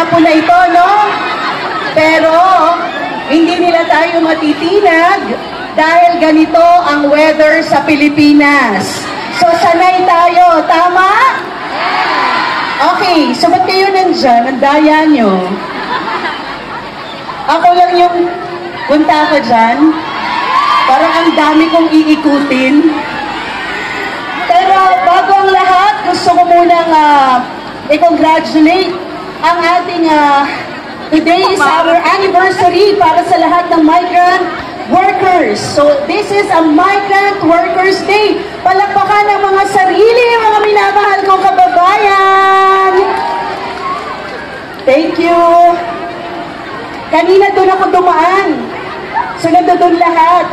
hapon na ito, no? Pero, hindi nila tayo matitinag dahil ganito ang weather sa Pilipinas. So, sanay tayo. Tama? Okay, so ba't kayo nandyan? Ang daya nyo. Ako lang yung punta ka dyan. Parang ang dami kong iikutin. Pero bago ang lahat, gusto ko munang i-congratulate ang ating today is our anniversary para sa lahat ng migrant workers. So this is a Migrant Workers Day. Palakpakan ng mga sarili, mga minamahal kong kababayan. Thank you. Kanina doon ako dumaan. So nandun lahat.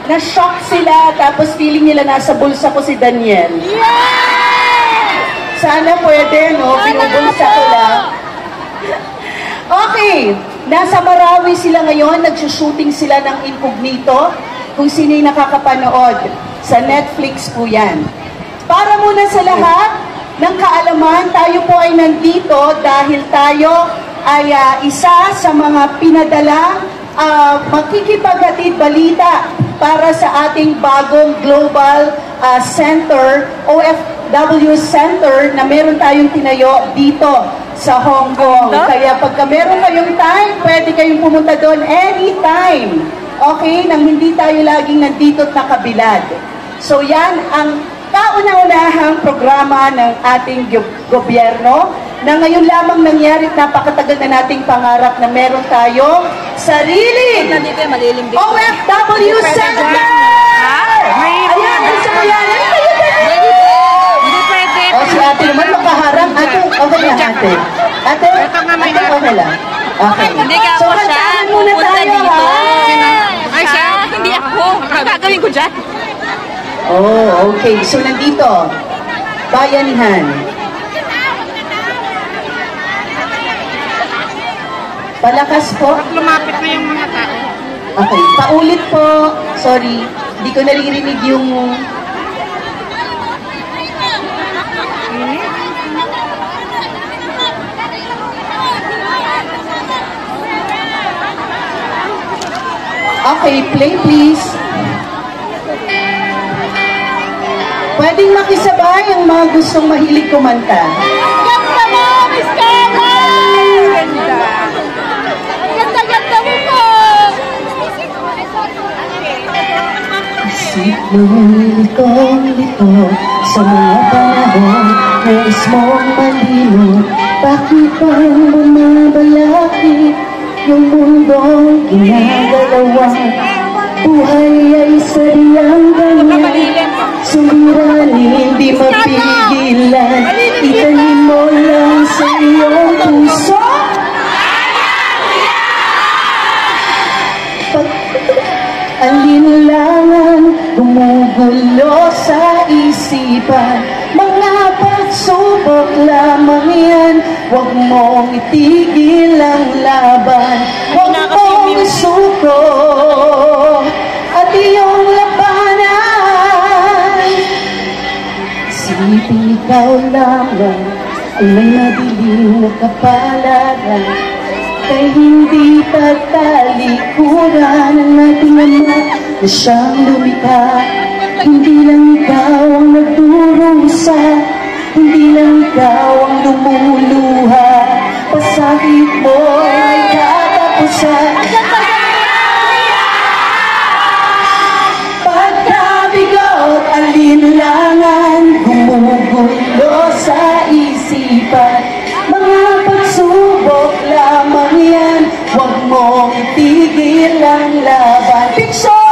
Na-shock sila, tapos feeling nila nasa bulsa ko si Daniel. Yeah! Sana pwede, no? Binubulsa ko lang. Okay, nasa Marawi sila ngayon, nagsushooting sila ng Incognito. Kung sino'y nakakapanood, sa Netflix po yan. Para muna sa lahat ng kaalaman, tayo po ay nandito dahil tayo ay isa sa mga pinadalang makikipaghatid balita para sa ating bagong global center, OFW Center, na meron tayong tinayo dito sa Hong Kong. Kaya pagka meron kayong time, pwede kayong pumunta doon anytime. Okay? Nang hindi tayo laging nandito at nakabilad. So yan ang kauna-unahang programa ng ating gobyerno na ngayon lamang nangyari at napakatagal na nating pangarap na meron tayong sarili OFW Center! Ayan, gusto ko yan. O, si ate naman makaharap. Ate, okay lang ate. Ate, okay lang. Okay. So, kantaan muna tayo, ha? Ay, siya? Hindi ako. Ang gagawin ko dyan. Oh, okay. So, nandito, bayanihan. Palakas po. Lumapit na yung mga tao. Okay, paulit po. Sorry, hindi ko naririnig yung... Okay, play please. Pwedeng makisabay ang mga gustong mahilig kumanta. Ganda mo, Miss Carla! Ganda. Ganda mo po! Isip mo litong-lito sa mga panahon nais mong malino. Bakit bang bumabalakid yung mundong ginagalawan? Buhay ay sadyang ganyan, sumiranin, di mapigilan. Itanim mo lang sa iyong puso. Alinlangan, gumugulo sa isipan. Mga pagsubok lamang yan, huwag mong itigil ang laban. Huwag mong isuko at iyong labanan. Isipin ikaw lamang ay may madilim na kapalaran. Kay hindi tatalikuran ang ating Ama na siyang lumikha. Hindi lang ikaw ang nagdurusa, hindi lang ikaw ang lumuluha. Pasakit mo ay katapusan. Pagkabigot, alinlangan, gumugulo sa isipan. Mga pagsubok lamang yan, huwag mong itigil ang laban. Picture!